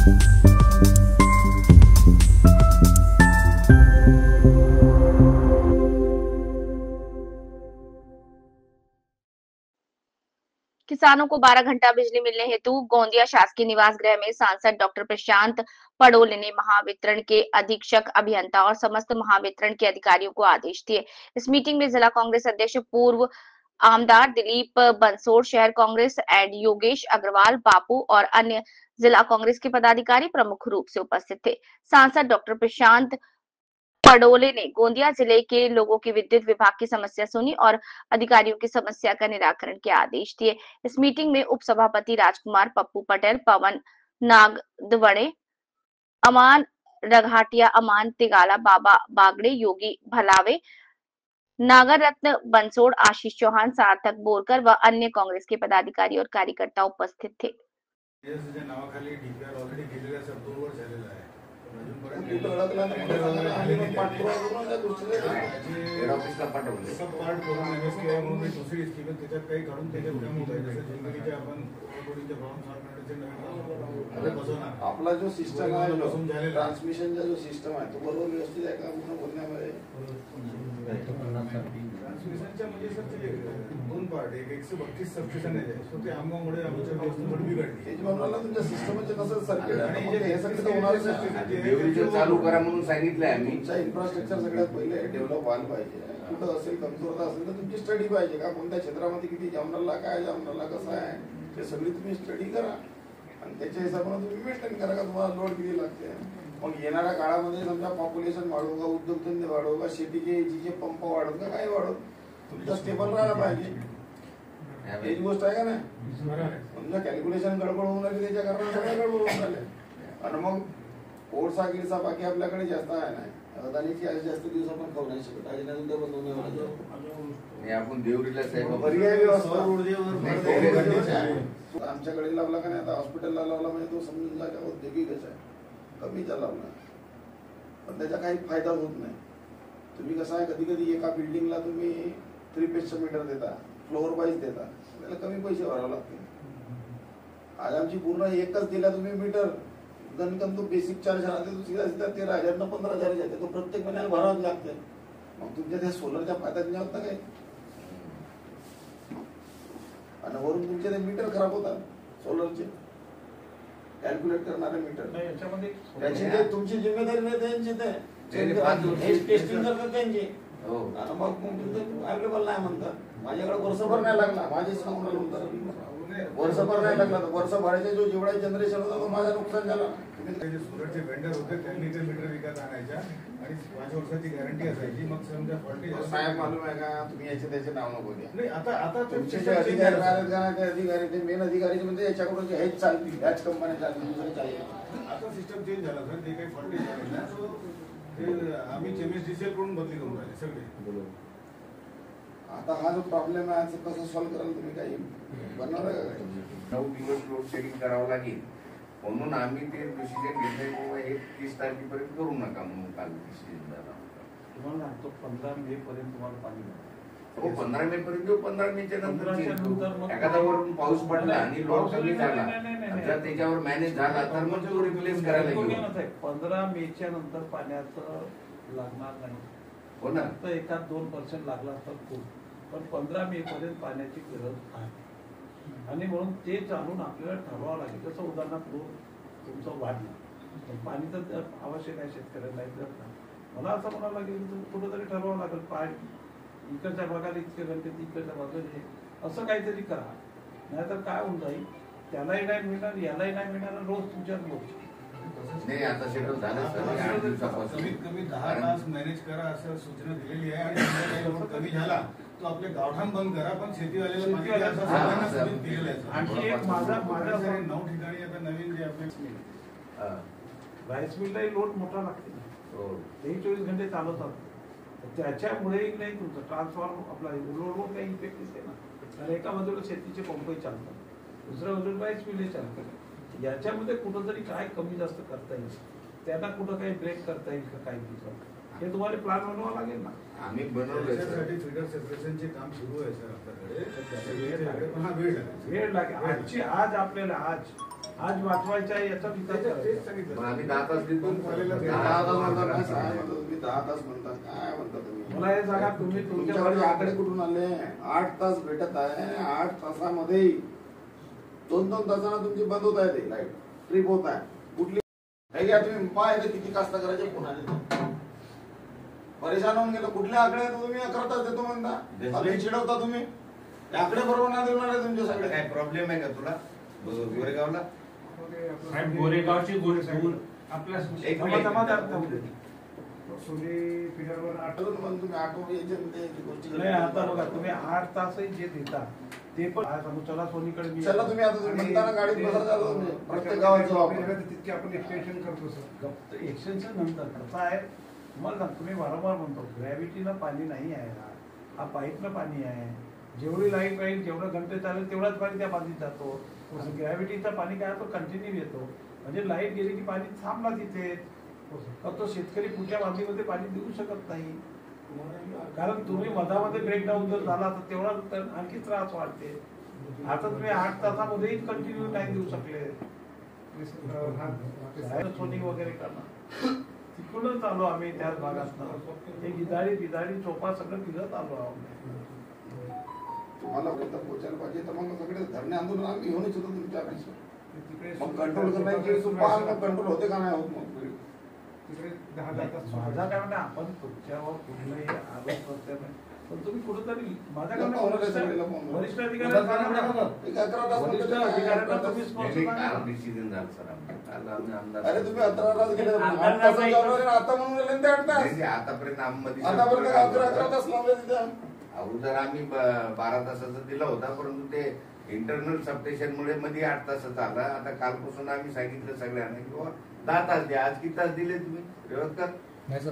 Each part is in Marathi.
किसानों को 12 घंटा बिजली मिलने हेतु गोंदिया शासकीय निवास गृह में सांसद डॉक्टर प्रशांत पड़ोले ने महावितरण के अधीक्षक अभियंता और समस्त महावितरण के अधिकारियों को आदेश दिए। इस मीटिंग में जिला कांग्रेस अध्यक्ष पूर्व आमदार दिलीप बंसोड़, शहर कांग्रेस एड योगेश अग्रवाल, बापू और अन्य जिला कांग्रेस के पदाधिकारी प्रमुख रूप से उपस्थित थे। सांसद डॉक्टर प्रशांत पडोले ने गोंदिया जिले के लोगों की विद्युत विभाग की समस्या सुनी और अधिकारियों की समस्या का निराकरण के आदेश दिए। इस मीटिंग में उप सभापति राजकुमार, पप्पू पटेल, पवन नागदवड़े, अमान रघाटिया, अमान तिगाला, बाबा बागड़े, योगी भलावे, नागर रत्न बंसोड़, आशीष चौहान, सार्थक बोरकर व अन्य कांग्रेस के पदाधिकारी और कार्यकर्ता उपस्थित थे। आपला जो सिस्टम आहे, ट्रान्समिशनचा जो सिस्टम आहे तो बरोबर व्यवस्थित आहे का पूर्ण बोलण्यामध्ये? ट्रान्समिशनच्या म्हणजे सर दोन पार्ट, एक 132 सबस्टेशन आहे, सो ते आमगावमुळे आमच्या गावात बिघडली. हे म्हणलं तुमच्या सिस्टमचे कसं सर्किट आणि हे सगळं तर होणारच आहे. डेव्हिजन चालू करा म्हणून सांगितलंय आम्ही. तुमचा इन्फ्रास्ट्रक्चर सगळ्यात पहिले डेव्हलप व्हायला पाहिजे. कुठं असेल कमजोरता असेल तर तुमची स्टडी पाहिजे का कोणत्या क्षेत्रामध्ये किती जामनला काय, जामनला कसं आहे, ते सगळी तुम्ही स्टडी करा आणि त्याच्या हिशोबाने तुम्ही मेंटेन करा का तुम्हाला लोड किती लागते. मग येणाऱ्या काळामध्ये समजा पॉप्युलेशन वाढवू का, उद्योगधंदे वाढवू का, शेतीचे जे पंप वाढवू का, काय वाढवू, तुमचं स्टेबल राहायला पाहिजे. एक गोष्ट आहे का नाही, समजा कॅल्क्युलेशन गडबड होऊन राहिली त्याच्या कारणाने सगळ्या गडबड होऊन राहिले आणि मग ओढसा गिरसा बाकी आपल्याकडे जास्त आहे नाही. अदानीची आज जास्त दिवस आपण खाऊ नाही शकत. आज नाही बनवून आपण देवरीला साहेब पर्याय व्यवस्था आमच्याकडे लावला का नाही, आता हॉस्पिटलला लावला म्हणजे तो समजून जा का औद्योगिकच आहे, कमीचा लावला पण त्याचा काही फायदा होत नाही. तुम्ही कसं आहे, कधी कधी एका बिल्डिंगला तुम्ही 3 पेजचं मीटर देता, फ्लोअर वाईज देता, त्याला कमी पैसे भरावे लागतील. आज आमची पूर्ण एकच दिला तुम्ही मीटर, गणकन तो बेसिक चार्ज राहते तो सीधा सीधा 13,000 न 15,000 जाते, तो प्रत्येक महिन्याला भरावं लागते. मग तुमच्या त्या सोलरच्या फायद्यात नाही होत ना काही, आणि वरून तुमचे ते मीटर खराब होतात सोलरचे कॅल्क्युलेट करणारे मीटर. त्याची ते तुमची जिम्मेदारी नाही, त्यांची ते टेस्टिंग करतात त्यांची. मग तुमचं अवेलेबल नाही म्हणतात. माझ्याकडे वर्षभर नाही लागला, माझे सांगून म्हणतात वर्षभर नाही लागला तर वर्षभराचे जो जेवढा जनरेशन होता तो माझं नुकसान झालं. सोलरचे वेंडर होते त्यांनी ते मीटर विकत आणायच्या आणि 5 वर्षाची गॅरंटी असायची. मग समजा फॉल्टी साहेब मालूम आहे का, तुम्ही याचे त्याचे नाव नको द्या. नाही, आता तुमचे जे अधिकारी ते अधिकारी ते मेन अधिकारी म्हणजे याच्याकडून हेच चालतील, ह्याच कंपन्या चालतील, दुसरे चालतील. आता सिस्टम चेंज झाला सर. जे काही फॉल्टी झाले ना ते आम्ही MSDCL कडून बदली करून राहिले सगळे. आता हा जो प्रॉब्लेम आहे कसं सॉल्व्ह कराल तुम्ही, काही बनणार का? 9 दिवस लोड शेडिंग करावं लागेल म्हणून आम्ही ते डिसिजन घेतलंय किंवा 31 तारखेपर्यंत करू नका म्हणून काल डिसिजन झाला. तुम्हाला सांगतो 15 मे पर्यंत तुम्हाला पाणी हो, 15 मे पर्यंत 15 मेच्या नंतर एखादा वरून पाऊस पडला आणि लोड कमी झाला, जर त्याच्यावर मॅनेज झाला तर मग तो रिप्लेस करायला घेऊ. 15 मेच्या नंतर पाण्याचं लागणार नाही. हो ना, तर 1-2% लागला तर खूप, पण 15 मे पर्यंत पाण्याची गरज आहे आणि म्हणून ते चालून आपल्याला ठरवावं लागेल. जसं उदाहरणार्थ तुमचं वाढलं पाणी तर आवश्यक आहे शेतकऱ्यांना. मला असं म्हणावं लागेल कुठंतरी ठरवावं लागेल, पाणी इकडच्या भागाला इतके घंटे, तिकडच्या भागाला असं काहीतरी करा. नाहीतर काय होऊन जाईल, त्यालाही नाही मिळणार, यालाही नाही मिळणार, रोज तुमच्यात लोक. नाही, आता शेड्यूल झालं, कमीत कमी 10 तास मॅनेज करा असं सूचना दिलेली आहे. आणि कमी झाला तो आपले गावठाण बंद करा, पण शेतीवाल्याला आणखी एक माझ्या 9 ठिकाणी आता नवीन जे आपले राईस मिललाही लोड मोठा लागते ना, 24 घंटे चालवतात. त्याच्यामुळे नाही तुमचं ट्रान्सफॉर्म आपला लोडवर काही इफेक्ट येते ना. आणि एका बाजूला शेतीचे पंपही चालतात, दुसऱ्या बाजूला राईस मिलही चालतात. याच्यामध्ये कुठंतरी काय कमी जास्त करता येईल, त्यांना कुठं काही ब्रेक करता येईल का, काही हे तुम्हाला प्लॅन बनवावं लागेल ना. आम्ही बनवलं फीडर सेपरेशनचे काम सुरू आहे सर आपल्याकडे. वेळ लागेल. आज आपल्याला आज वाचवायचा आहे याचा विचार करायचा. मग आम्ही 10 तास देतो. 10 तास म्हणता काय काय म्हणता तुम्ही 10 तास म्हणता काय म्हणता तुम्ही मला हे सांगा तुम्ही तुमच्याकडे आकडे कुठून आले 8 तास भेटत आहे 8 तासामध्ये 2-2 तासांना तुमची बंद होत आहे ते लाईट ट्रिप होत आहे कुठली हे घ्या तुम्ही पाहिजे किती कास्तकाराचे फोन आले परेशान होऊन गेलं कुठले आकडे तुम्ही 11 तास देतो म्हणता आधी चिडवता तुम्ही ते आकडे बरोबर नाही देणार तुमचे सगळे काय प्रॉब्लेम आहे का तुला गोरेगावला? गोरेगावची गोष्ट आपल्या एक सोनी फिडरवर आठवून मग तुम्ही आठवून यायचे म्हणजे गोष्टी नाही आता बघा तुम्ही 8 तासही जे देता ते पण चला सोनीकडे मी चला तुम्ही आता तुम्ही म्हणताना गाडीत बसा झालं तुम्ही प्रत्येक गावाचं वापर तितकी आपण एक्सटेन्शन करतो सर. एक्सटेन्शन नंतर कसं आहे तुम्हाला सांगतो, तुम्ही वारंवार म्हणतो ग्रॅव्हिटीनं पाणी नाही आहे हा पाईपनं पाणी आहे. जेवढी लाईट राहील जेवढं घंटे चालेल तेवढाच पाणी त्या बाजूत जातो. ग्रॅव्हिटीचं पाणी काय तो कंटिन्यू येतो म्हणजे लाईट गेली की पाणी थांबला तिथे. तो शेतकरी पुढच्या बाजूमध्ये पाणी देऊ शकत नाही कारण तुम्ही मधामध्ये ब्रेकडाऊन जर झाला तर तेवढा आणखी त्रास वाढते. आता तुम्ही 8 तासामध्येही कंटिन्यू नाही देऊ शकले. सोनी वगैरे करणार तिकडूनच आलो आम्ही त्याच भागात गिदाडी चोपा सगळं फिरत आलो आहोत. तुम्हाला पर्यंत पोहोचायला पाहिजे तर मग सगळे धरणे आंदोलन आम्ही घेऊनच होतो तुमच्या ऑफिसवर. मग कंट्रोल करण्याची कंट्रोल होते का नाही होत मग माझा काय म्हणणं आपण तुमच्यावर कुठलंही आरोप करते नाही पण तुम्ही कुठेतरी माझ्या वरिष्ठ अधिकाऱ्यांना डिसिजन झालं सर अरे तुम्ही 11 तास गेले 8 तास आता म्हणून गेले ते 8 तास आतापर्यंत आम्ही आतापर्यंत 11 तास लावले तिथे अगोदर आम्ही 12 तासाचा दिला होता परंतु ते इंटरनल सबस्टेशन मुळे मध्ये 8 तासाचा आला. आता कालपासून आम्ही सांगितलं सगळ्यांना की बाबा 10 तास द्या. आज किती तास दिले तुम्ही रेवतकर?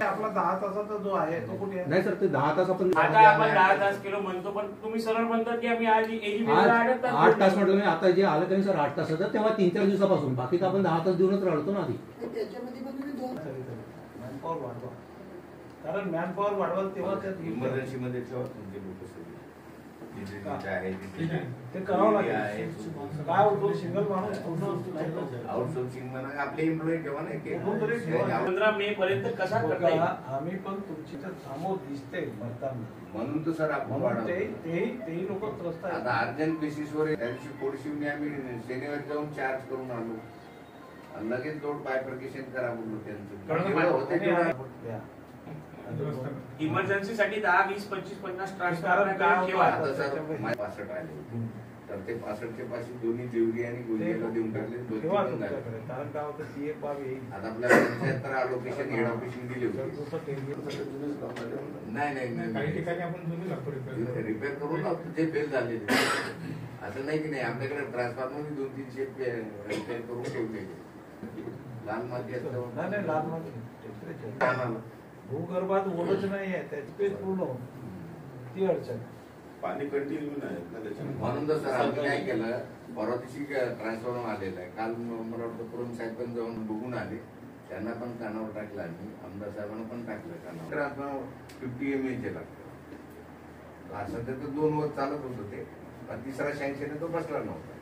आपला 10 तासाचा जो आहे तो कुठे आहे? नाही सर ते 10 तास आपण आता आपण 10 तास केलो म्हणतो पण तुम्ही सरळ म्हणतात की आम्ही आज 8 तास म्हटलं मी आता जे आलं त्यांनी सर 8 तासाचं तेव्हा 3-4 दिवसापासून बाकी तर आपण 10 तास देऊनच राहतो ना आधी. मॅनपॉवर वाढवा कारण मॅनपॉवर वाढवाल तेव्हा त्यात इमर्जन्सी मध्ये ठेवा तुमचे लोक सगळे ते करावं लागेल. काय होतो सिंगल माणूस आउटसोर्सिंग म्हणा आपले एम्प्लॉई ठेवा नाही 15 मे पर्यंत कसा करता येईल? आम्ही पण तुमची समोर दिसते भरताना म्हणून तर सर आपण वाढवतो. तेही लोक त्रस्त आहेत. आता अर्जंट बेसिसवर त्या दिवशी कोडशिवने आम्ही शनिवारी जाऊन चार्ज करून आलो आणि लगेच लोड बायफर्केशन करा बोललो त्यांचं होते तेवढं. इमर्जन्सी साठी 10, 20, 25, 50 ट्रान्सफॉर्मर ठेवा. आता सर 65 आले तर ते 65चे पाशी दोन्ही देवगी आणि गोंदियाला देऊन टाकले. तेव्हा तुमच्याकडे कारण काय होतं ती एक बाब येईल आता आपल्या 75 अलोकेशन हेड ऑफिसने दिले होते. नाही काही ठिकाणी आपण जुनी लागतो रिपेअर करून लावतो जे फेल झालेले. असं नाही की नाही आपल्याकडे ट्रान्सफॉर्मर 2-3 रिपेअर करून ठेवले. लाल माती असतं नाही लाल माती भूगर्भात ओढच नाही आहे त्याची पूर्ण होती ती अडचण. पाणी कंटिन्यू नाही म्हणून तर सर आम्ही काय केलं परवा दिवशी ट्रान्सफॉर्मर आलेला आहे. काल मला वाटतं पुरम साहेब पण जाऊन बघून आले त्यांना पण कानावर टाकलं आम्ही आमदार साहेबांना पण टाकलं कानावर. ट्रान्सफॉर्मर 50 mAh लागतं. असं तर 2 वर्ष चालत होतं ते पण तिसरा सँक्शन तो बसला नव्हता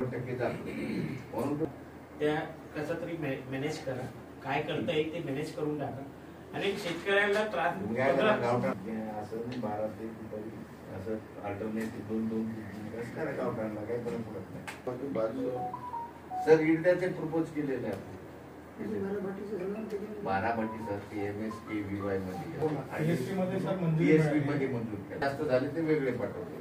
100% झालं म्हणून त्या कसं तरी मॅनेज करा. काय करता येईल ते मॅनेज करून टाका आणि शेतकऱ्यांना त्रास असं 12 ते असं अल्टरनेटिव्ह 2-2 करा गावठाणला काही फरक पडत नाही. सर इडद्याचे प्रपोज केलेले आहे 12 भट्टी सर TMS KVY मध्ये PSP मध्ये मंजूर केले. जास्त झाले ते वेगळे पाठवले.